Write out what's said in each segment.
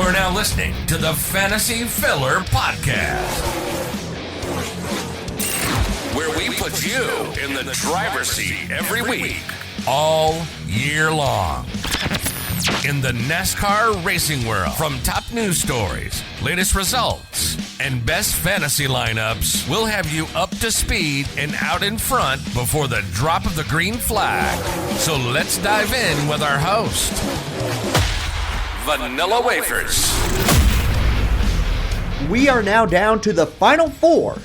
You're now listening to the Fantasy Filler Podcast, where we put you in the driver's seat every week, all year long. In the NASCAR racing world, from top news stories, latest results, and best fantasy lineups, we'll have you up to speed and out in front before the drop of the green flag. So let's dive in with our host, Vanilla Wafers. We are now down to the final four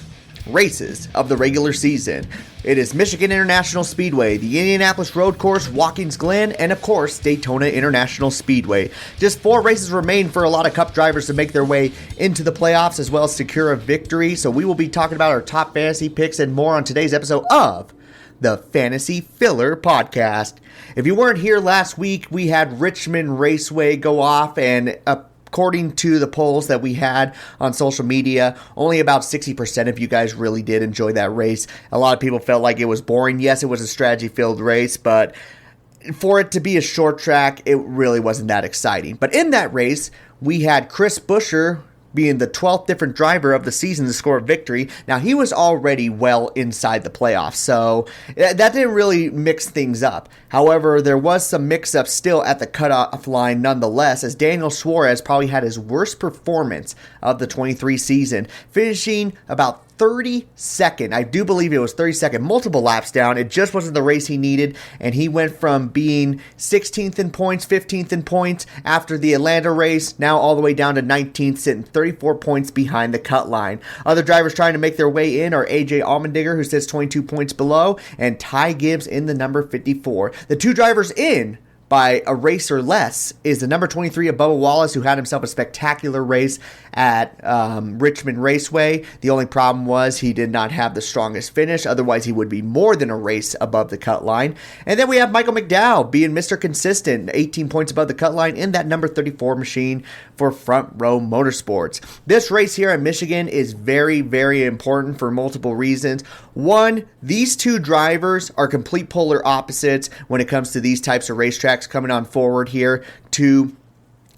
races of the regular season. It is Michigan International Speedway, the Indianapolis Road Course, Watkins Glen, and of course, Daytona International Speedway. Just 4 races remain for a lot of Cup drivers to make their way into the playoffs as well as secure a victory. So we will be talking about our top fantasy picks and more on today's episode of the Fantasy Filler Podcast. If you weren't here last week, we had Richmond Raceway go off, and according to the polls that we had on social media, only about 60% of you guys really did enjoy that race. A lot of people felt like it was boring. Yes, it was a strategy-filled race, but for it to be a short track, it really wasn't that exciting. But in that race, we had Chris Buescher being the 12th different driver of the season to score a victory. Now, he was already well inside the playoffs, so that didn't really mix things up. However, there was some mix-up still at the cutoff line nonetheless, as Daniel Suarez probably had his worst performance of the 23 season, finishing about 32nd. I do believe it was 32nd, multiple laps down. It just wasn't the race he needed, and he went from being 16th in points, 15th in points after the Atlanta race, now all the way down to 19th, sitting 34 points behind the cut line. Other drivers trying to make their way in are AJ Allmendinger, who sits 22 points below, and Ty Gibbs in the number 54. The 2 drivers in by a race or less is the number 23 of Bubba Wallace, who had himself a spectacular race at Richmond Raceway. The only problem was he did not have the strongest finish. Otherwise, he would be more than a race above the cut line. And then we have Michael McDowell being Mr. Consistent, 18 points above the cut line in that number 34 machine for Front Row Motorsports. This race here at Michigan is very, very important for multiple reasons. One, these 2 drivers are complete polar opposites when it comes to these types of racetracks coming on forward here to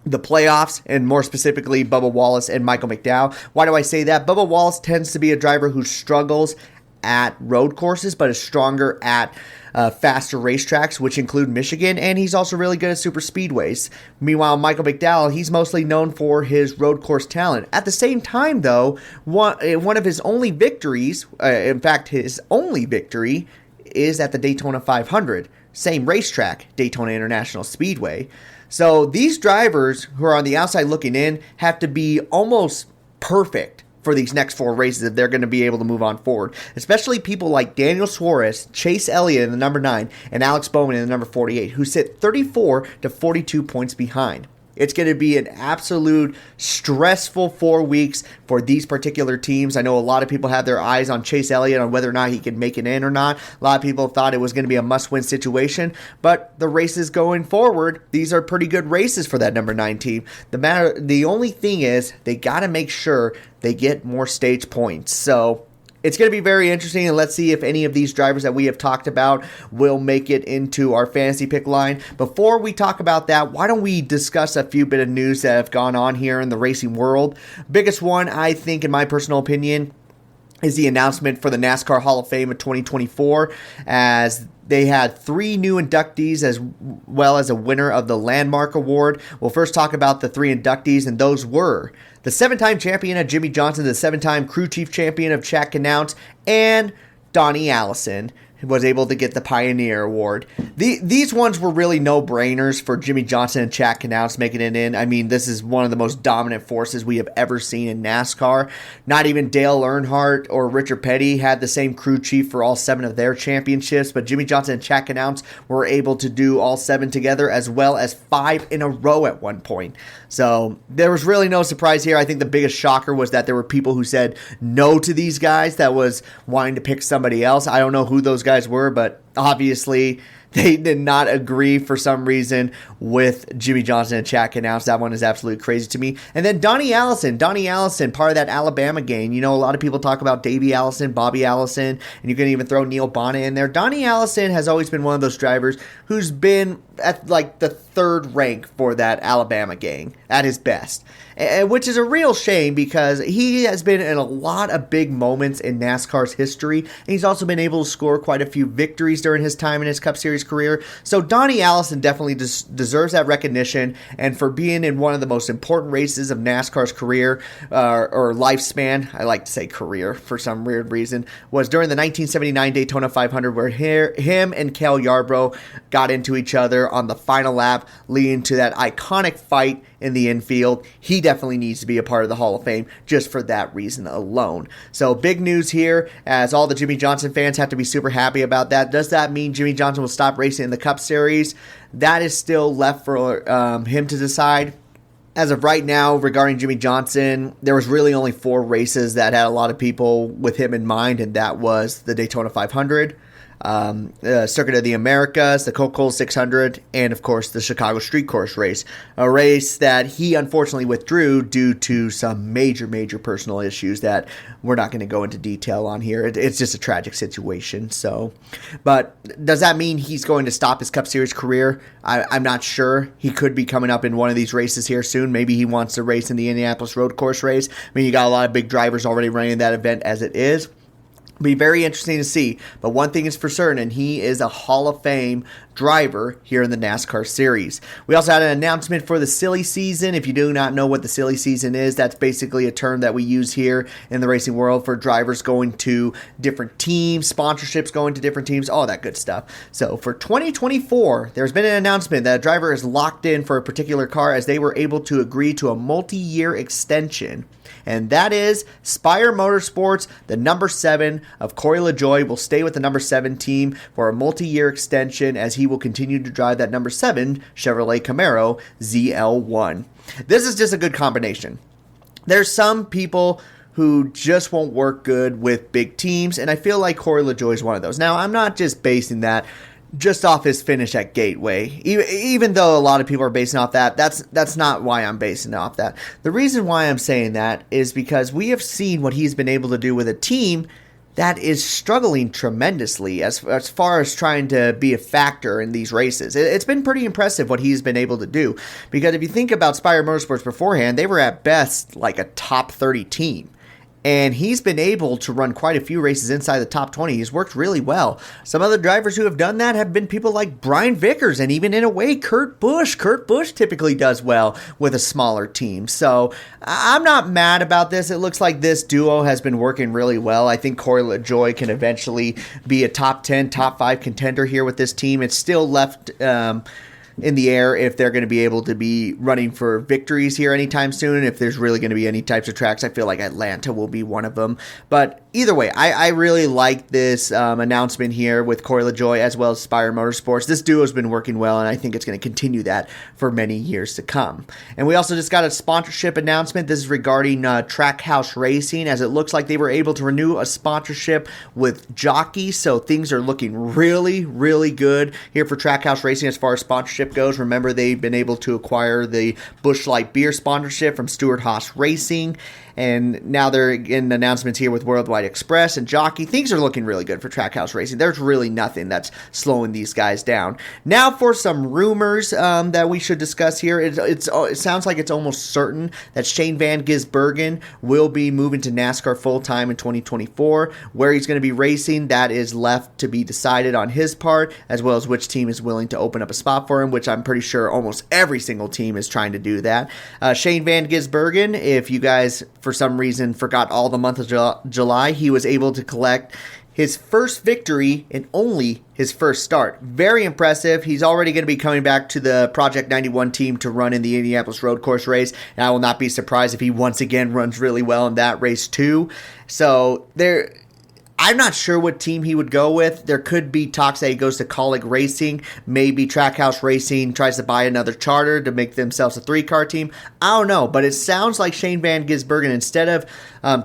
the playoffs, and more specifically Bubba Wallace and Michael McDowell. Why do I say that? Bubba Wallace tends to be a driver who struggles at road courses but is stronger at faster racetracks, which include Michigan, and he's also really good at super speedways. Meanwhile, Michael McDowell, he's mostly known for his road course talent. At the same time, though, one of his only victories, in fact, his only victory, is at the Daytona 500. Same racetrack, Daytona International Speedway. So these drivers who are on the outside looking in have to be almost perfect for these next 4 races if they're going to be able to move on forward. Especially people like Daniel Suarez, Chase Elliott in the number 9, and Alex Bowman in the number 48, who sit 34 to 42 points behind. It's going to be an absolute stressful 4 weeks for these particular teams. I know a lot of people have their eyes on Chase Elliott on whether or not he can make it in or not. A lot of people thought it was going to be a must-win situation, but the races going forward, these are pretty good races for that number 9 team. The only thing is they got to make sure they get more stage points. So it's going to be very interesting, and let's see if any of these drivers that we have talked about will make it into our fantasy pick line. Before we talk about that, why don't we discuss a few bit of news that have gone on here in the racing world. Biggest one, I think, in my personal opinion, is the announcement for the NASCAR Hall of Fame of 2024, as they had 3 new inductees as well as a winner of the Landmark Award. We'll first talk about the 3 inductees, and those were the 7-time champion of Jimmy Johnson, the 7-time crew chief champion of Chad Knaus, and Donnie Allison was able to get the Pioneer Award. These ones were really no-brainers for Jimmy Johnson and Chad Knaus making it in. I mean, this is one of the most dominant forces we have ever seen in NASCAR. Not even Dale Earnhardt or Richard Petty had the same crew chief for all 7 of their championships, but Jimmy Johnson and Chad Knaus were able to do all 7 together, as well as 5 in a row at one point. So there was really no surprise here. I think the biggest shocker was that there were people who said no to these guys that was wanting to pick somebody else. I don't know who those guys were, but obviously they did not agree for some reason with Jimmy Johnson and Chad Knaus. That one is absolutely crazy to me. And then Donnie Allison, part of that Alabama gang. You know, a lot of people talk about Davey Allison, Bobby Allison, and you can even throw Neil Bonnet in there. Donnie Allison has always been one of those drivers who's been at like the third rank for that Alabama gang at his best, which is a real shame because he has been in a lot of big moments in NASCAR's history, and he's also been able to score quite a few victories during his time in his Cup Series career. So Donnie Allison definitely deserves that recognition, and for being in one of the most important races of NASCAR's career or lifespan, I like to say career for some weird reason, was during the 1979 Daytona 500 where him and Cale Yarborough got into each other on the final lap, leading to that iconic fight in the infield. He definitely needs to be a part of the Hall of Fame just for that reason alone. So big news here, as all the Jimmy Johnson fans have to be super happy about that. Does that mean Jimmy Johnson will stop racing in the Cup Series? That is still left for him to decide. As of right now, regarding Jimmy Johnson, there was really only 4 races that had a lot of people with him in mind, and that was the Daytona 500, Circuit of the Americas, the Coca-Cola 600, and of course the Chicago Street Course race, a race that he unfortunately withdrew due to some major personal issues that we're not going to go into detail on here. It's just a tragic situation. So, but does that mean he's going to stop his Cup Series career? I'm not sure. He could be coming up in one of these races here soon. Maybe he wants to race in the Indianapolis Road Course race. I mean, you got a lot of big drivers already running that event as it is. Be very interesting to see, but one thing is for certain, and he is a Hall of Fame driver here in the NASCAR series. We also had an announcement for the silly season. If you do not know what the silly season is, that's basically a term that we use here in the racing world for drivers going to different teams, sponsorships going to different teams, all that good stuff. So for 2024, there's been an announcement that a driver is locked in for a particular car as they were able to agree to a multi-year extension. And that is Spire Motorsports. The number 7 of Corey LaJoie will stay with the number 7 team for a multi-year extension as he will continue to drive that number 7 Chevrolet Camaro ZL1. This is just a good combination. There's some people who just won't work good with big teams, and I feel like Corey LaJoie is one of those. Now, I'm not just basing that just off his finish at Gateway. Even though a lot of people are basing off that, that's not why I'm basing off that. The reason why I'm saying that is because we have seen what he's been able to do with a team that is struggling tremendously as far as trying to be a factor in these races. It's been pretty impressive what he's been able to do, because if you think about Spire Motorsports beforehand, they were at best like a top 30 team. And he's been able to run quite a few races inside the top 20. He's worked really well. Some other drivers who have done that have been people like Brian Vickers and even in a way Kurt Busch. Kurt Busch typically does well with a smaller team. So I'm not mad about this. It looks like this duo has been working really well. I think Corey LaJoie can eventually be a top 10, top 5 contender here with this team. It's still left in the air if they're going to be able to be running for victories here anytime soon. If there's really going to be any types of tracks, I feel like Atlanta will be one of them. But either way, I really like this announcement here with Corey LaJoie as well as Spire Motorsports. This duo has been working well, and I think it's going to continue that for many years to come. And we also just got a sponsorship announcement. This is regarding Trackhouse Racing, as it looks like they were able to renew a sponsorship with Jockey. So things are looking really good here for Trackhouse Racing as far as sponsorship goes. Remember, they've been able to acquire the Busch Light Beer sponsorship from Stewart Haas Racing, and now they're getting announcements here with Worldwide Express and Jockey. Things are looking really good for Trackhouse Racing. There's really nothing that's slowing these guys down. Now for some rumors that we should discuss here. It sounds like it's almost certain that Shane Van Gisbergen will be moving to NASCAR full-time in 2024. Where he's going to be racing, that is left to be decided on his part, as well as which team is willing to open up a spot for him, which I'm pretty sure almost every single team is trying to do that. Shane Van Gisbergen, if you guys for some reason forgot all the month of July, he was able to collect his first victory in only his first start. Very impressive. He's already going to be coming back to the Project 91 team to run in the Indianapolis Road Course race, and I will not be surprised if he once again runs really well in that race too. So I'm not sure what team he would go with. There could be talks that he goes to Colleague Racing. Maybe Trackhouse Racing tries to buy another charter to make themselves a 3-car team. I don't know, but it sounds like Shane Van Gisbergen, instead of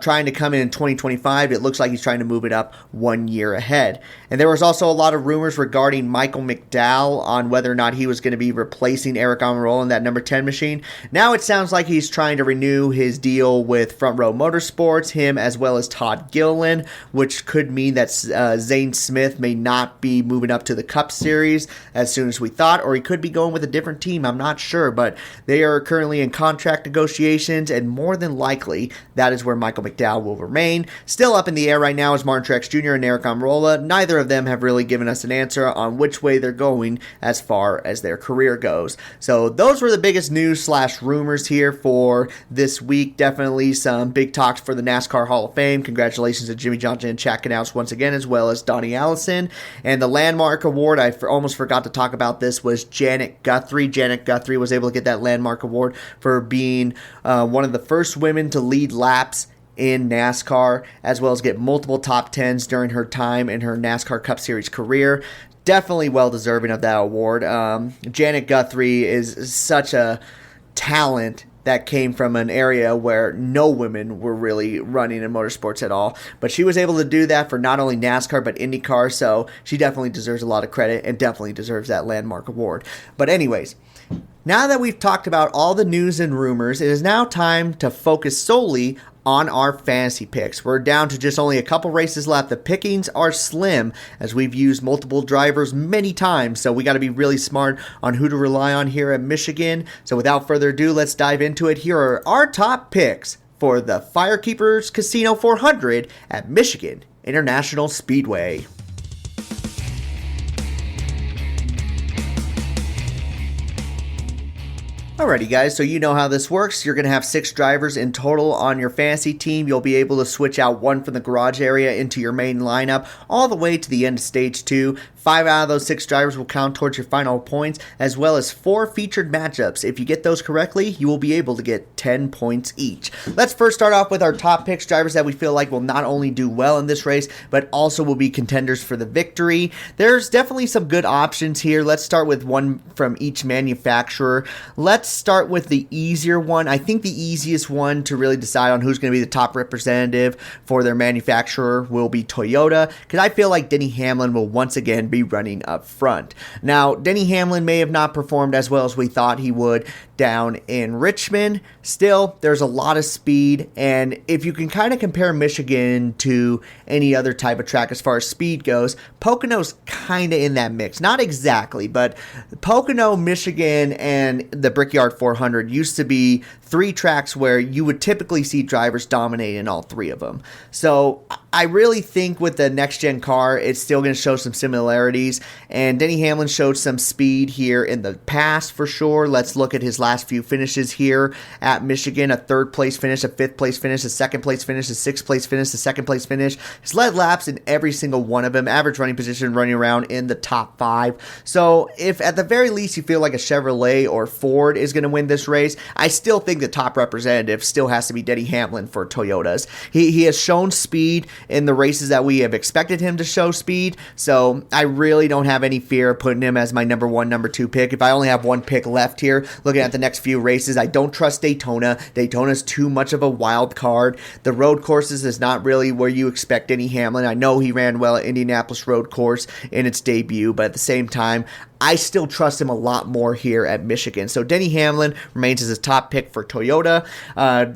trying to come in 2025, it looks like he's trying to move it up 1 year ahead. And there was also a lot of rumors regarding Michael McDowell on whether or not he was going to be replacing Eric Almirola in that number 10 machine. Now it sounds like he's trying to renew his deal with Front Row Motorsports, him as well as Todd Gilliland, which could mean that Zane Smith may not be moving up to the Cup Series as soon as we thought, or he could be going with a different team. I'm not sure, but they are currently in contract negotiations, and more than likely, that is where Michael McDowell will remain. Still up in the air right now is Martin Truex Jr. and Eric Almirola. Neither of them have really given us an answer on which way they're going as far as their career goes. So those were the biggest news / rumors here for this week. Definitely some big talks for the NASCAR Hall of Fame. Congratulations to Jimmy Johnson and Chad Knaus once again, as well as Donnie Allison. And the Landmark Award, I almost forgot to talk about this, was Janet Guthrie. Janet Guthrie was able to get that Landmark Award for being one of the first women to lead laps in NASCAR, as well as get multiple top 10s during her time in her NASCAR Cup Series career. Definitely well deserving of that award. Janet Guthrie is such a talent that came from an area where no women were really running in motorsports at all. But she was able to do that for not only NASCAR, but IndyCar, so she definitely deserves a lot of credit and definitely deserves that Landmark Award. But anyways, now that we've talked about all the news and rumors, it is now time to focus solely on our fantasy picks. We're down to just only a couple races left. The pickings are slim as we've used multiple drivers many times, so we got to be really smart on who to rely on here at Michigan. So without further ado, let's dive into it. Here are our top picks for the Firekeepers Casino 400 at Michigan International Speedway. Alrighty guys, so you know how this works. You're going to have 6 drivers in total on your fantasy team. You'll be able to switch out one from the garage area into your main lineup all the way to the end of stage 2. 5 out of those 6 drivers will count towards your final points, as well as 4 featured matchups. If you get those correctly, you will be able to get 10 points each. Let's first start off with our top picks, drivers that we feel like will not only do well in this race, but also will be contenders for the victory. There's definitely some good options here. Let's start with one from each manufacturer. Let's start with the easier one. I think the easiest one to really decide on who's going to be the top representative for their manufacturer will be Toyota, because I feel like Denny Hamlin will once again be running up front. Now, Denny Hamlin may have not performed as well as we thought he would down in Richmond. Still, there's a lot of speed, and if you can kind of compare Michigan to any other type of track as far as speed goes, Pocono's kind of in that mix. Not exactly, but Pocono, Michigan, and the Brickyard 400 used to be 3 tracks where you would typically see drivers dominate in all 3 of them. So I really think with the next-gen car, it's still going to show some similarities, and Denny Hamlin showed some speed here in the past for sure. Let's look at his last few finishes here at Michigan: a 3rd place finish, a 5th place finish, a 2nd place finish, a 6th place finish, a 2nd place finish. He's led laps in every single one of them, average running position running around in the top 5. So if at the very least you feel like a Chevrolet or Ford is going to win this race, I still think the top representative still has to be Denny Hamlin for Toyotas. He has shown speed in the races that we have expected him to show speed, so I really don't have any fear of putting him as my number 1, number 2 pick. If I only have one pick left here, looking at the next few races, I don't trust Daytona. Daytona's too much of a wild card. The road courses is not really where you expect Denny Hamlin. I know he ran well at Indianapolis road course in its debut, but at the same time, I still trust him a lot more here at Michigan. So Denny Hamlin remains as a top pick for Toyota.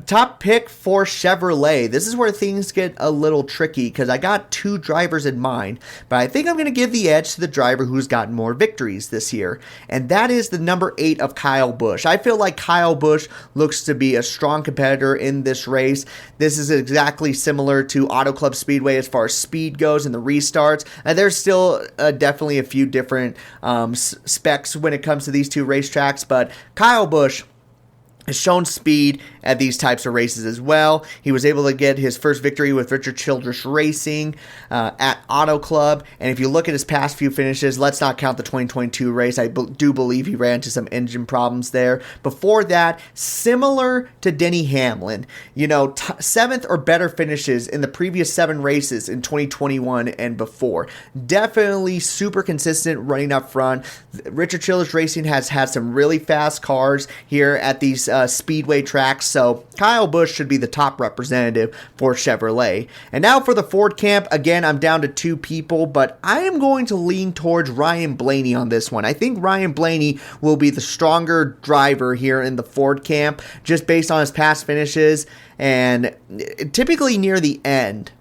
Top pick for Chevrolet. This is where things get a little tricky because I got 2 drivers in mind, but I think I'm going to give the edge to the driver who's gotten more victories this year, and that is the number 8 of Kyle Busch. I feel like Kyle Busch looks to be a strong competitor in this race. This is exactly similar to Auto Club Speedway as far as speed goes and the restarts. There's still definitely a few different specs when it comes to these 2 racetracks, but Kyle Busch has shown speed at these types of races as well. He was able to get his first victory with Richard Childress Racing at Auto Club. And if you look at his past few finishes, let's not count the 2022 race. I do believe he ran into some engine problems there. Before that, similar to Denny Hamlin, 7th or better finishes in the previous 7 races in 2021 and before. Definitely super consistent running up front. Richard Childress Racing has had some really fast cars here at these speedway tracks, so Kyle Busch should be the top representative for Chevrolet. And now for the Ford camp, again, I'm down to 2 people, but I am going to lean towards Ryan Blaney on this one. I think Ryan Blaney will be the stronger driver here in the Ford camp, just based on his past finishes, and typically near the end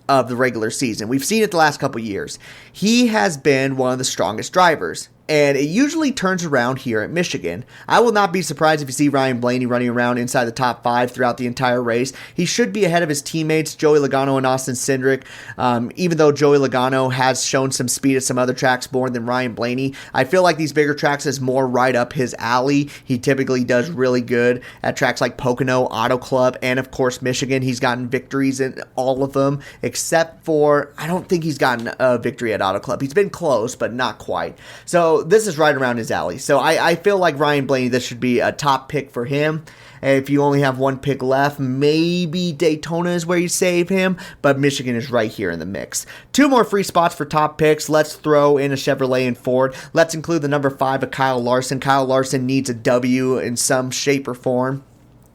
of the regular season. We've seen it the last couple years. He has been one of the strongest drivers, and it usually turns around here at Michigan. I will not be surprised if you see Ryan Blaney running around inside the top 5 throughout the entire race. He should be ahead of his teammates, Joey Logano and Austin Cindric. Even though Joey Logano has shown some speed at some other tracks more than Ryan Blaney, I feel like these bigger tracks is more right up his alley. He typically does really good at tracks like Pocono, Auto Club, and of course Michigan. He's gotten victories in all of them, except for, I don't think he's gotten a victory at Auto Club. He's been close, but not quite. So this is right around his alley. So I feel like Ryan Blaney, this should be a top pick for him. If you only have one pick left, maybe Daytona is where you save him, but Michigan is right here in the mix. 2 more free spots for top picks. Let's throw in a Chevrolet and Ford. Let's include the number 5 of Kyle Larson. Kyle Larson needs a W in some shape or form,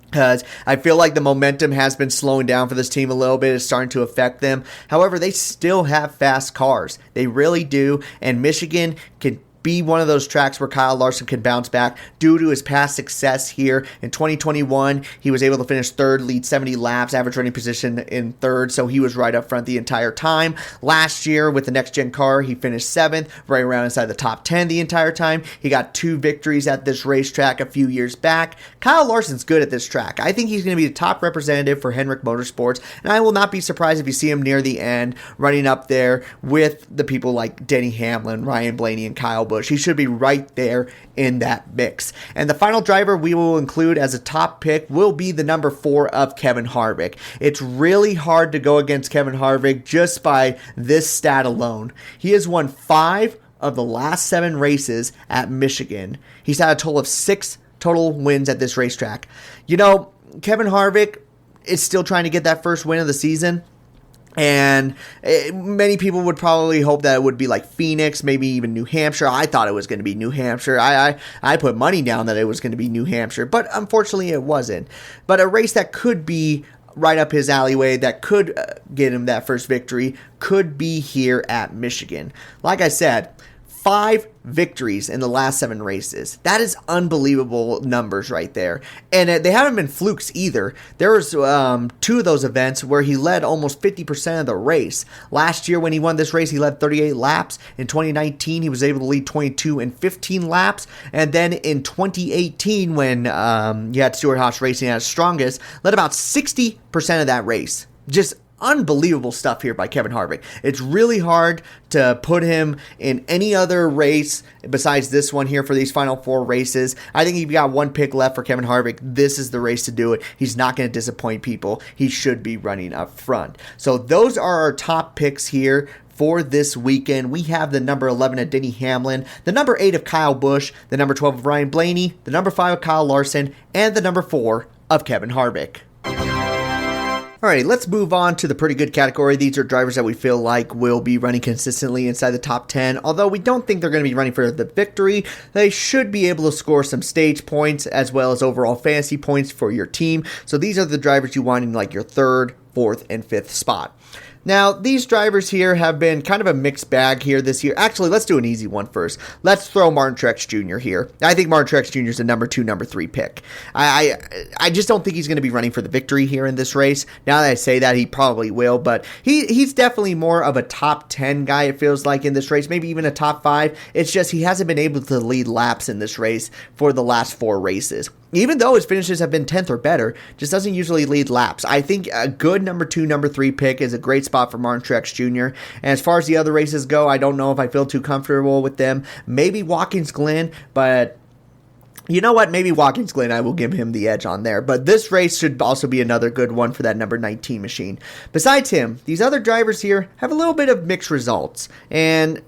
because I feel like the momentum has been slowing down for this team a little bit. It's starting to affect them. However, they still have fast cars. They really do. And Michigan can be one of those tracks where Kyle Larson can bounce back due to his past success here. In 2021, he was able to finish 3rd, lead 70 laps, average running position in 3rd, so he was right up front the entire time. Last year, with the next-gen car, he finished 7th, right around inside the top 10 the entire time. He got 2 victories at this racetrack a few years back. Kyle Larson's good at this track. I think he's going to be the top representative for Hendrick Motorsports, and I will not be surprised if you see him near the end, running up there with the people like Denny Hamlin, Ryan Blaney, and Kyle Busch. He should be right there in that mix. And the final driver we will include as a top pick will be the number 4 of Kevin Harvick. It's really hard to go against Kevin Harvick just by this stat alone. He has won 5 of the last 7 races at Michigan. He's had a total of 6 total wins at this racetrack. Kevin Harvick is still trying to get that first win of the season. And many people would probably hope that it would be like Phoenix, maybe even New Hampshire. I thought it was going to be New Hampshire. I put money down that it was going to be New Hampshire, but unfortunately it wasn't. But a race that could be right up his alleyway, that could get him that first victory, could be here at Michigan. Like I said, 5 victories in the last 7 races. That is unbelievable numbers right there. And they haven't been flukes either. There was 2 of those events where he led almost 50% of the race. Last year when he won this race, he led 38 laps. In 2019, he was able to lead 22 and 15 laps. And then in 2018, when you had Stewart-Haas Racing at its strongest, led about 60% of that race. Just unbelievable stuff here by Kevin Harvick. It's really hard to put him in any other race besides this one here for these final 4 races. I think if you got one pick left for Kevin Harvick, this is the race to do it. He's not going to disappoint people. He should be running up front. So those are our top picks here for this weekend. We have the number 11 of Denny Hamlin, the number 8 of Kyle Busch, the number 12 of Ryan Blaney, the number 5 of Kyle Larson, and the number 4 of Kevin Harvick. Alrighty, let's move on to the pretty good category. These are drivers that we feel like will be running consistently inside the top 10. Although we don't think they're going to be running for the victory, they should be able to score some stage points as well as overall fantasy points for your team. So these are the drivers you want in like your 3rd, 4th, and 5th spot. Now, these drivers here have been kind of a mixed bag here this year. Actually, let's do an easy one first. Let's throw Martin Truex Jr. here. I think Martin Truex Jr. is the number 2, number 3 pick. I just don't think he's going to be running for the victory here in this race. Now that I say that, he probably will, but he's definitely more of a top 10 guy, it feels like, in this race, maybe even a top 5. It's just he hasn't been able to lead laps in this race for the last 4 races. Even though his finishes have been 10th or better, just doesn't usually lead laps. I think a good number 2, number 3 pick is a great spot for Martin Truex Jr. And as far as the other races go, I don't know if I feel too comfortable with them. Maybe Watkins Glen, but You know what? Maybe Watkins Glen, I will give him the edge on there. But this race should also be another good one for that number 19 machine. Besides him, these other drivers here have a little bit of mixed results. And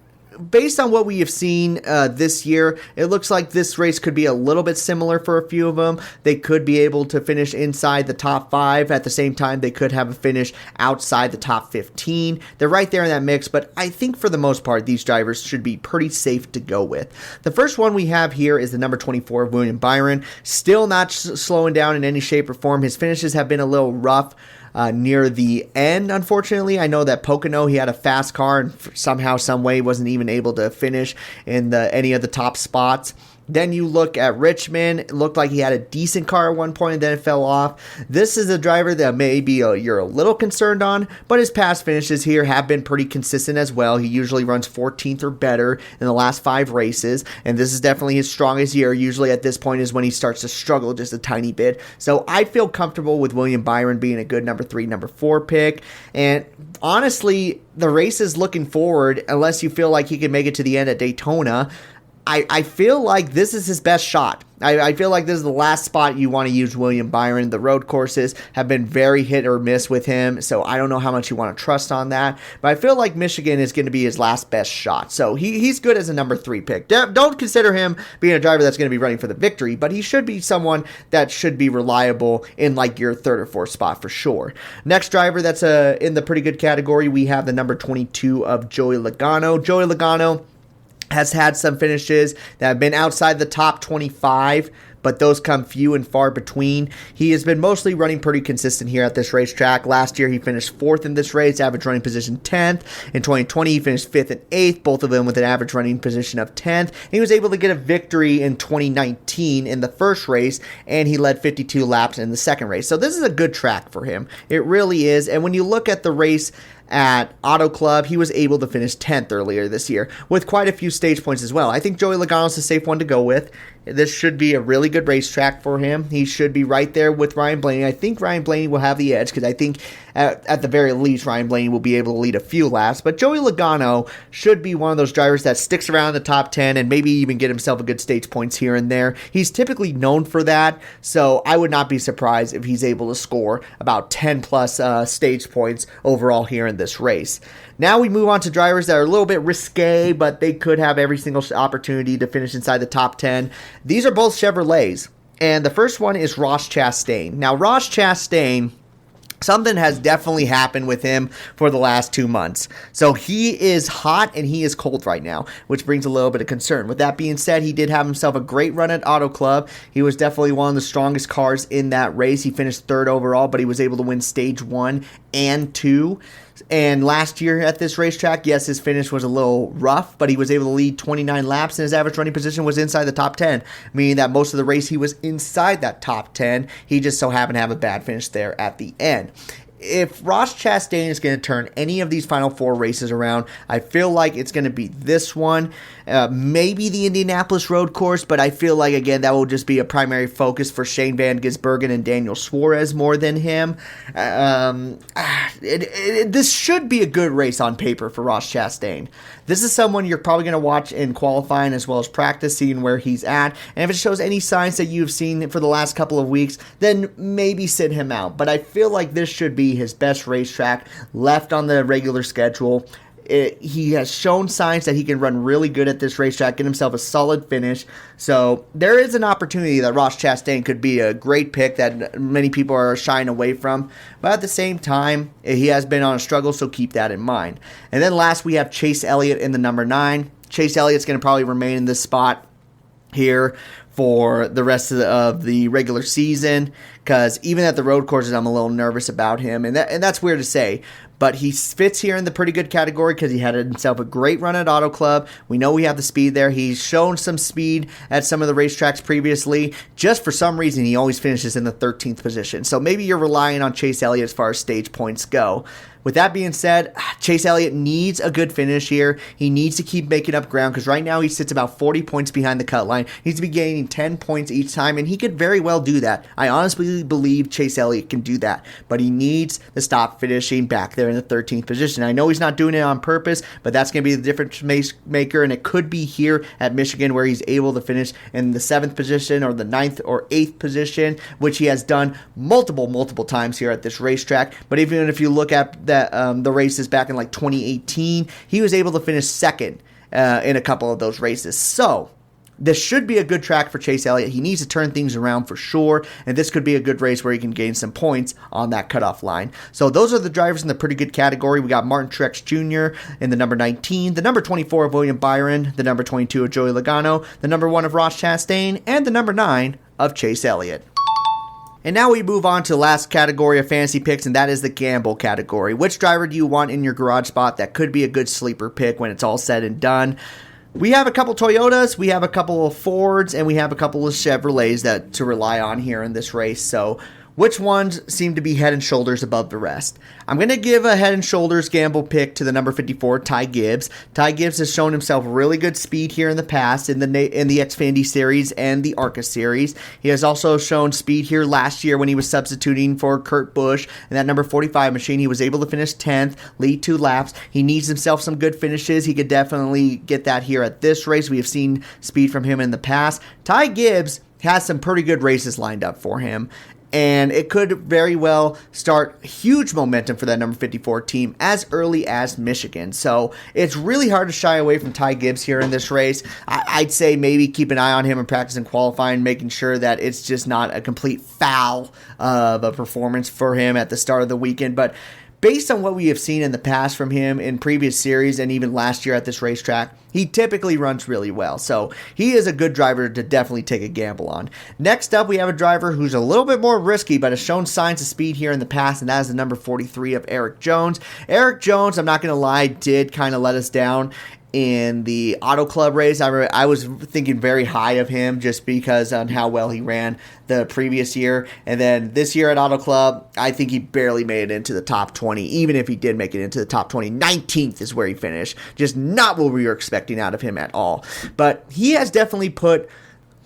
based on what we have seen this year, it looks like this race could be a little bit similar for a few of them. They could be able to finish inside the top 5. At the same time, they could have a finish outside the top 15. They're right there in that mix, but I think for the most part, these drivers should be pretty safe to go with. The first one we have here is the number 24, William Byron. Still not slowing down in any shape or form. His finishes have been a little rough near the end, unfortunately. I know that Pocono, he had a fast car and somehow, some way, wasn't even able to finish in any of the top spots. Then you look at Richmond. It looked like he had a decent car at one point and then it fell off. This is a driver that maybe you're a little concerned on, but his past finishes here have been pretty consistent as well. He usually runs 14th or better in the last 5 races, and this is definitely his strongest year. Usually at this point is when he starts to struggle just a tiny bit. So I feel comfortable with William Byron being a good number 3, number 4 pick. And honestly, the race is looking forward, unless you feel like he can make it to the end at Daytona. I feel like this is his best shot. I feel like this is the last spot you want to use William Byron. The road courses have been very hit or miss with him, so I don't know how much you want to trust on that. But I feel like Michigan is going to be his last best shot. So he's good as a number 3 pick. Don't consider him being a driver that's going to be running for the victory, but he should be someone that should be reliable in like your 3rd or 4th spot for sure. Next driver that's in the pretty good category, we have the number 22 of Joey Logano. Joey Logano has had some finishes that have been outside the top 25, but those come few and far between. He has been mostly running pretty consistent here at this racetrack. Last year, he finished 4th in this race, average running position 10th. In 2020, he finished 5th and 8th, both of them with an average running position of 10th. And he was able to get a victory in 2019 in the first race, and he led 52 laps in the second race. So this is a good track for him. It really is. And when you look at the race at Auto Club, he was able to finish 10th earlier this year with quite a few stage points as well. I think Joey Logano is a safe one to go with. This should be a really good racetrack for him. He should be right there with Ryan Blaney. I think Ryan Blaney will have the edge because I think at the very least Ryan Blaney will be able to lead a few laps. But Joey Logano should be one of those drivers that sticks around the top 10 and maybe even get himself a good stage points here and there. He's typically known for that, so I would not be surprised if he's able to score about 10 plus stage points overall here in this race. Now we move on to drivers that are a little bit risque, but they could have every single opportunity to finish inside the top 10. These are both Chevrolets, and the first one is Ross Chastain. Now, Ross Chastain, something has definitely happened with him for the last 2 months. So he is hot and he is cold right now, which brings a little bit of concern. With that being said, he did have himself a great run at Auto Club. He was definitely one of the strongest cars in that race. He finished 3rd overall, but he was able to win stage 1 and 2. And last year at this racetrack, yes, his finish was a little rough, but he was able to lead 29 laps, and his average running position was inside the top 10, meaning that most of the race he was inside that top 10. He just so happened to have a bad finish there at the end. If Ross Chastain is going to turn any of these final 4 races around, I feel like it's going to be this one, maybe the Indianapolis road course, but I feel like, again, that will just be a primary focus for Shane Van Gisbergen and Daniel Suarez more than him. This should be a good race on paper for Ross Chastain. This is someone you're probably going to watch in qualifying as well as practice, seeing where he's at. And if it shows any signs that you've seen for the last couple of weeks, then maybe sit him out. But I feel like this should be his best racetrack left on the regular schedule. He has shown signs that he can run really good at this racetrack, get himself a solid finish. So there is an opportunity that Ross Chastain could be a great pick that many people are shying away from. But at the same time, he has been on a struggle, so keep that in mind. And then last, we have Chase Elliott in the number 9. Chase Elliott's going to probably remain in this spot here for the rest of the regular season, because even at the road courses, I'm a little nervous about him, and that's weird to say, but he fits here in the pretty good category because he had himself a great run at Auto Club. We know we have the speed there. He's shown some speed at some of the racetracks previously. Just for some reason, he always finishes in the 13th position, so maybe you're relying on Chase Elliott as far as stage points go. With that being said, Chase Elliott needs a good finish here. He needs to keep making up ground because right now he sits about 40 points behind the cut line. He needs to be gaining 10 points each time, and he could very well do that. I honestly believe Chase Elliott can do that, but he needs to stop finishing back there there in the 13th position. I know he's not doing it on purpose, but that's going to be the difference maker, and it could be here at Michigan where he's able to finish in the 7th position or the 9th or 8th position, which he has done multiple times here at this racetrack. But even if you look at that, the races back in like 2018, he was able to finish second in a couple of those races. So this should be a good track for Chase Elliott. He needs to turn things around for sure, and this could be a good race where he can gain some points on that cutoff line. So those are the drivers in the pretty good category. We got Martin Truex Jr. in the number 19, the number 24 of William Byron, the number 22 of Joey Logano, the number 1 of Ross Chastain, and the number 9 of Chase Elliott. And now we move on to the last category of fantasy picks, and that is the gamble category. Which driver do you want in your garage spot that could be a good sleeper pick when it's all said and done? We have a couple Toyotas, we have a couple of Fords, and we have a couple of Chevrolets to rely on here in this race. So which ones seem to be head and shoulders above the rest? I'm going to give a head and shoulders gamble pick to the number 54, Ty Gibbs. Ty Gibbs has shown himself really good speed here in the past in the Xfinity Series and the ARCA Series. He has also shown speed here last year when he was substituting for Kurt Busch. In that number 45 machine, he was able to finish 10th, lead 2 laps. He needs himself some good finishes. He could definitely get that here at this race. We have seen speed from him in the past. Ty Gibbs has some pretty good races lined up for him, and it could very well start huge momentum for that number 54 team as early as Michigan. So it's really hard to shy away from Ty Gibbs here in this race. I'd say maybe keep an eye on him in practice and qualifying, making sure that it's just not a complete foul of a performance for him at the start of the weekend. But based on what we have seen in the past from him in previous series and even last year at this racetrack, he typically runs really well. So he is a good driver to definitely take a gamble on. Next up, we have a driver who's a little bit more risky, but has shown signs of speed here in the past, and that is the number 43 of Eric Jones. Eric Jones, I'm not going to lie, did kind of let us down in the Auto Club race. I was thinking very high of him just because on how well he ran the previous year. And then this year at Auto Club, I think he barely made it into the top 20. Even if he did make it into the top 20, 19th is where he finished. Just not what we were expecting out of him at all. But he has definitely put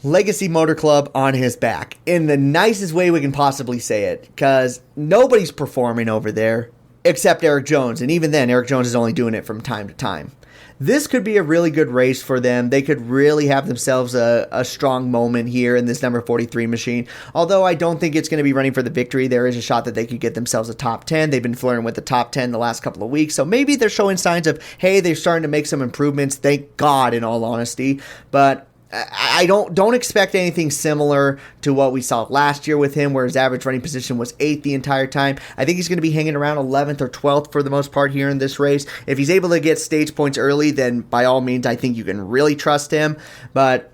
Legacy Motor Club on his back in the nicest way we can possibly say it, because nobody's performing over there except Eric Jones. And even then, Eric Jones is only doing it from time to time. This could be a really good race for them. They could really have themselves a strong moment here in this number 43 machine. Although I don't think it's going to be running for the victory, there is a shot that they could get themselves a top 10. They've been flirting with the top 10 the last couple of weeks. So maybe they're showing signs of, hey, they're starting to make some improvements. Thank God, in all honesty. But I don't expect anything similar to what we saw last year with him, where his average running position was 8th the entire time. I think he's going to be hanging around 11th or 12th for the most part here in this race. If he's able to get stage points early, then by all means, I think you can really trust him. But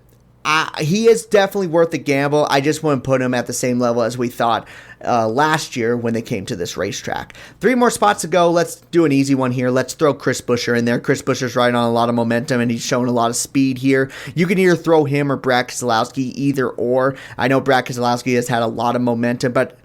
he is definitely worth the gamble. I just wouldn't put him at the same level as we thought last year when they came to this racetrack. 3 more spots to go. Let's do an easy one here. Let's throw Chris Buescher in there. Chris Buescher's riding on a lot of momentum, and he's showing a lot of speed here. You can either throw him or Brad Keselowski, either or. I know Brad Keselowski has had a lot of momentum, but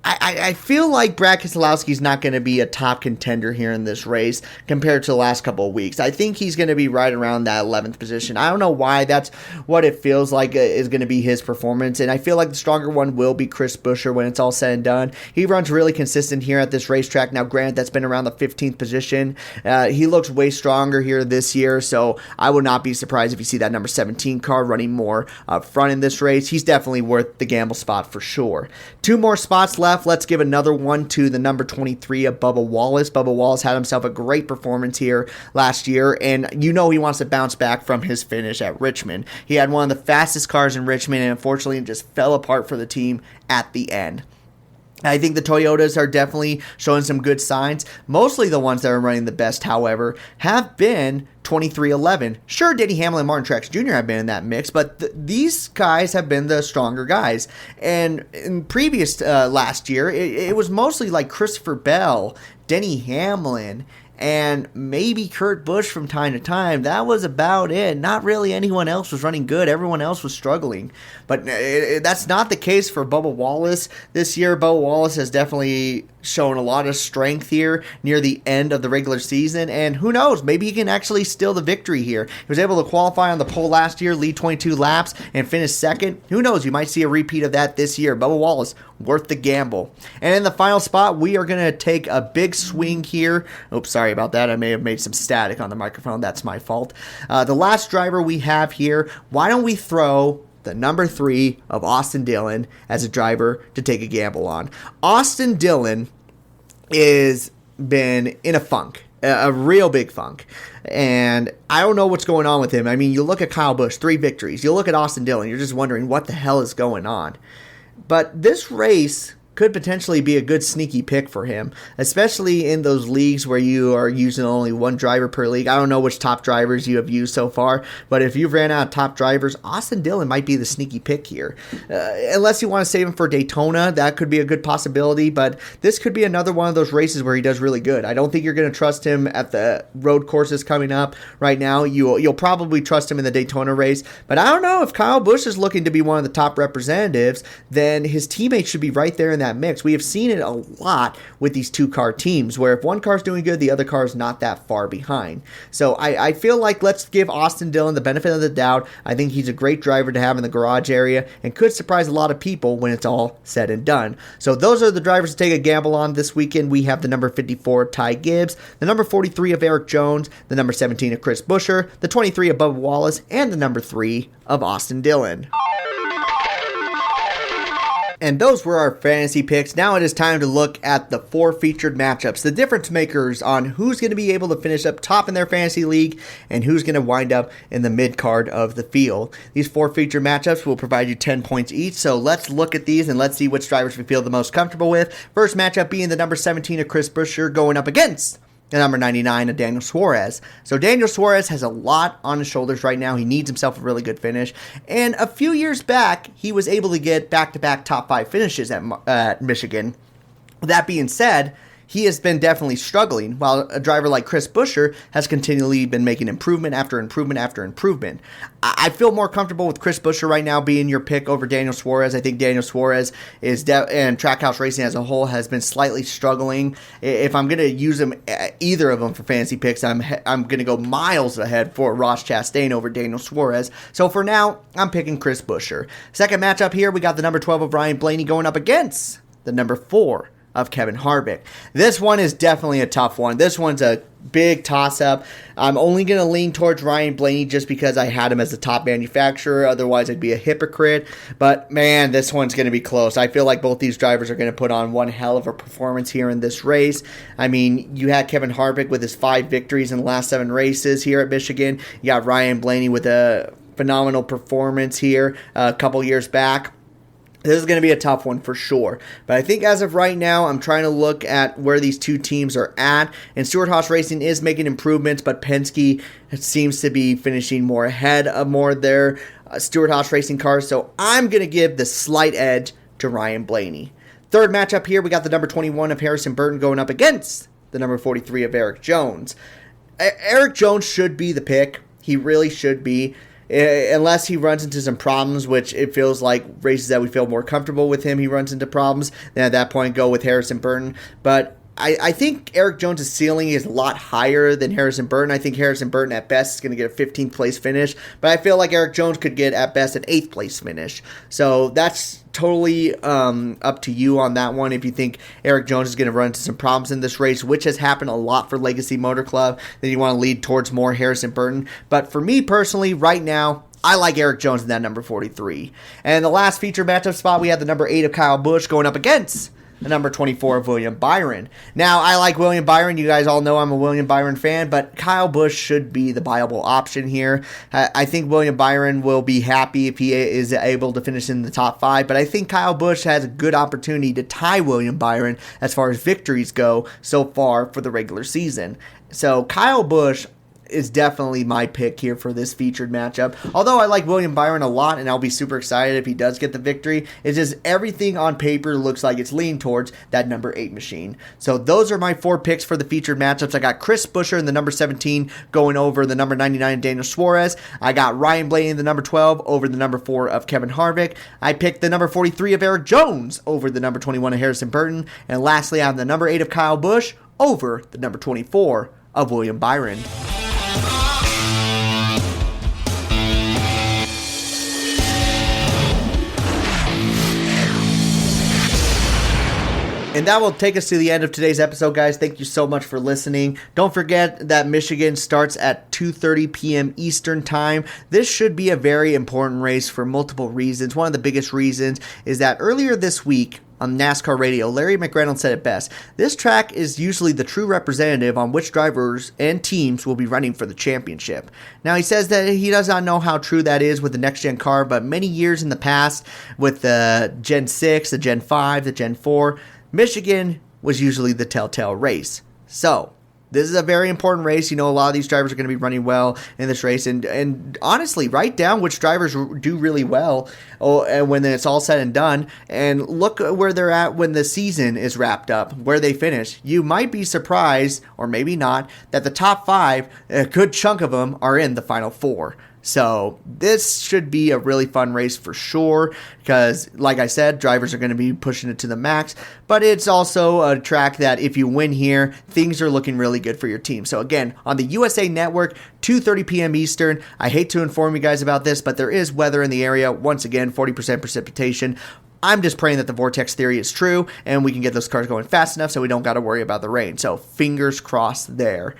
I feel like Brad Keselowski is not going to be a top contender here in this race compared to the last couple of weeks. I think he's going to be right around that 11th position. I don't know why. That's what it feels like is going to be his performance, and I feel like the stronger one will be Chris Buescher when it's all said and done. He runs really consistent here at this racetrack. Now, granted, that's been around the 15th position. He looks way stronger here this year, so I would not be surprised if you see that number 17 car running more up front in this race. He's definitely worth the gamble spot for sure. 2 more spots left. Let's give another one to the number 23 of Bubba Wallace. Bubba Wallace had himself a great performance here last year, and you know he wants to bounce back from his finish at Richmond. He had one of the fastest cars in Richmond, and unfortunately it just fell apart for the team at the end. I think the Toyotas are definitely showing some good signs. Mostly the ones that are running the best, however, have been 2311. Sure, Denny Hamlin and Martin Truex Jr. have been in that mix, but these guys have been the stronger guys. And in previous last year, it was mostly like Christopher Bell, Denny Hamlin, and maybe Kurt Busch from time to time. That was about it. Not really anyone else was running good. Everyone else was struggling. But that's not the case for Bubba Wallace this year. Bubba Wallace has definitely showing a lot of strength here near the end of the regular season, and who knows, maybe he can actually steal the victory here. He was able to qualify on the pole last year, lead 22 laps, and finish second. Who knows, you might see a repeat of that this year. Bubba Wallace, worth the gamble. And in the final spot, we are going to take a big swing here. Oops, sorry about that. I may have made some static on the microphone. That's my fault. The last driver we have here, why don't we throw the number 3 of Austin Dillon as a driver to take a gamble on. Austin Dillon is been in a funk, a real big funk. And I don't know what's going on with him. I mean, you look at Kyle Busch, 3 victories. You look at Austin Dillon, you're just wondering what the hell is going on. But this race could potentially be a good sneaky pick for him, especially in those leagues where you are using only one driver per league. I don't know which top drivers you have used so far, but if you've ran out of top drivers, Austin Dillon might be the sneaky pick here. Unless you want to save him for Daytona, that could be a good possibility, but this could be another one of those races where he does really good. I don't think you're going to trust him at the road courses coming up right now. You'll probably trust him in the Daytona race, but I don't know if Kyle Busch is looking to be one of the top representatives, then his teammates should be right there in that mix. We have seen it a lot with these 2-car teams where if one car's doing good, the other car is not that far behind. So I feel like let's give Austin Dillon the benefit of the doubt. I think he's a great driver to have in the garage area and could surprise a lot of people when it's all said and done. So those are the drivers to take a gamble on this weekend. We have the number 54 Ty Gibbs, the number 43 of Eric Jones, the number 17 of Chris Buescher, the 23 of Bubba Wallace, and the number 3 of Austin Dillon. And those were our fantasy picks. Now it is time to look at the 4 featured matchups, the difference makers on who's going to be able to finish up top in their fantasy league and who's going to wind up in the mid-card of the field. These 4 featured matchups will provide you 10 points each, so let's look at these and let's see which drivers we feel the most comfortable with. First matchup being the number 17 of Chris Buescher going up against the number 99 of Daniel Suarez. So Daniel Suarez has a lot on his shoulders right now. He needs himself a really good finish. And a few years back, he was able to get back-to-back top 5 finishes at Michigan. That being said, he has been definitely struggling, while a driver like Chris Buescher has continually been making improvement after improvement after improvement. I feel more comfortable with Chris Buescher right now being your pick over Daniel Suarez. I think Daniel Suarez is and Trackhouse Racing as a whole has been slightly struggling. If I'm going to use them, either of them for fantasy picks, I'm going to go miles ahead for Ross Chastain over Daniel Suarez. So for now, I'm picking Chris Buescher. Second matchup here, we got the number 12 of Ryan Blaney going up against the number 4 of Kevin Harvick. This one is definitely a tough one. This one's a big toss-up. I'm only going to lean towards Ryan Blaney just because I had him as the top manufacturer. Otherwise, I'd be a hypocrite. But, man, this one's going to be close. I feel like both these drivers are going to put on one hell of a performance here in this race. I mean, you had Kevin Harvick with his 5 victories in the last 7 races here at Michigan. You got Ryan Blaney with a phenomenal performance here a couple years back. This is going to be a tough one for sure. But I think as of right now, I'm trying to look at where these two teams are at. And Stewart-Haas Racing is making improvements, but Penske seems to be finishing more ahead of more of their Stewart-Haas Racing cars. So I'm going to give the slight edge to Ryan Blaney. Third matchup here, we got the number 21 of Harrison Burton going up against the number 43 of Eric Jones. Eric Jones should be the pick. He really should be. Unless he runs into some problems, which it feels like races that we feel more comfortable with him, he runs into problems. Then at that point, go with Harrison Burton. But I think Eric Jones' ceiling is a lot higher than Harrison Burton. I think Harrison Burton at best is going to get a 15th place finish. But I feel like Eric Jones could get at best an 8th place finish. So that's totally up to you on that one. If you think Eric Jones is going to run into some problems in this race, which has happened a lot for Legacy Motor Club, then you want to lead towards more Harrison Burton. But for me personally, right now, I like Eric Jones in that number 43. And the last feature matchup spot, we have the number 8 of Kyle Busch going up against the number 24 of William Byron. Now, I like William Byron. You guys all know I'm a William Byron fan, but Kyle Busch should be the viable option here. I think William Byron will be happy if he is able to finish in the top 5, but I think Kyle Busch has a good opportunity to tie William Byron as far as victories go so far for the regular season. So Kyle Busch is definitely my pick here for this featured matchup. Although I like William Byron a lot, and I'll be super excited if he does get the victory, it's just everything on paper looks like it's leaning towards that number 8 machine. So those are my 4 picks for the featured matchups. I got Chris Buescher in the number 17 going over the number 99 Daniel Suarez. I got Ryan Blaney in the number 12 over the number 4 of Kevin Harvick. I picked the number 43 of Eric Jones over the number 21 of Harrison Burton. And lastly, I have the number 8 of Kyle Busch over the number 24 of William Byron. And that will take us to the end of today's episode, guys. Thank you so much for listening. Don't forget that Michigan starts at 2:30 p.m. Eastern Time. This should be a very important race for multiple reasons. One of the biggest reasons is that earlier this week on NASCAR radio, Larry McReynolds said it best. This track is usually the true representative on which drivers and teams will be running for the championship. Now, he says that he does not know how true that is with the next-gen car, but many years in the past with the Gen 6, the Gen 5, the Gen 4, Michigan was usually the telltale race. So, this is a very important race. You know, a lot of these drivers are going to be running well in this race. And honestly, write down which drivers do really well and when it's all said and done. And look where they're at when the season is wrapped up, where they finish. You might be surprised, or maybe not, that the top 5, a good chunk of them, are in the final 4. So this should be a really fun race for sure because, like I said, drivers are going to be pushing it to the max. But it's also a track that if you win here, things are looking really good for your team. So again, on the USA Network, 2:30 p.m. Eastern. I hate to inform you guys about this, but there is weather in the area. Once again, 40% precipitation. I'm just praying that the vortex theory is true and we can get those cars going fast enough so we don't got to worry about the rain. So fingers crossed there.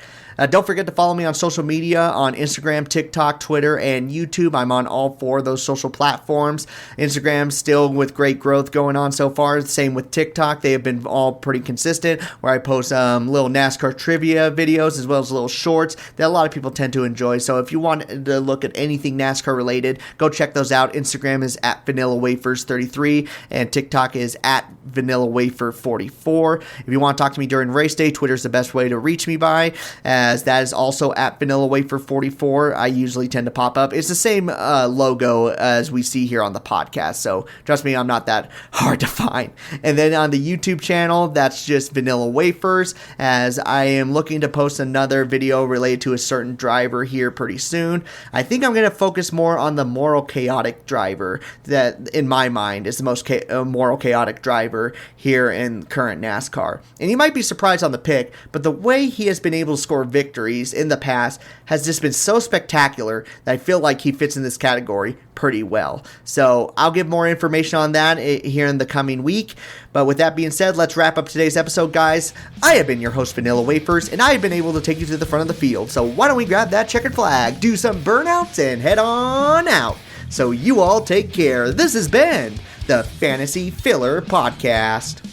Don't forget to follow me on social media on Instagram, TikTok, Twitter, and YouTube. I'm on all 4 of those social platforms. Instagram still with great growth going on so far. Same with TikTok. They have been all pretty consistent where I post little NASCAR trivia videos as well as little shorts that a lot of people tend to enjoy. So if you want to look at anything NASCAR related, go check those out. Instagram is at VanillaWafers33 and TikTok is at VanillaWafer44. If you want to talk to me during race day, Twitter is the best way to reach me by, as that is also at VanillaWafer44. I usually tend to pop up. It's the same logo as we see here on the podcast, so trust me, I'm not that hard to find. And then on the YouTube channel, that's just Vanilla Wafers, as I am looking to post another video related to a certain driver here pretty soon. I think I'm going to focus more on the moral chaotic driver that, in my mind, is the most moral chaotic driver here in current NASCAR. And you might be surprised on the pick, but the way he has been able to score victories in the past has just been so spectacular that I feel like he fits in this category pretty well. So I'll give more information on that here in the coming week. But with that being said, let's wrap up today's episode, guys. I have been your host, Vanilla Wafers, and I have been able to take you to the front of the field. So why don't we grab that checkered flag, do some burnouts, and head on out. So you all take care. This has been the Fantasy Filler Podcast.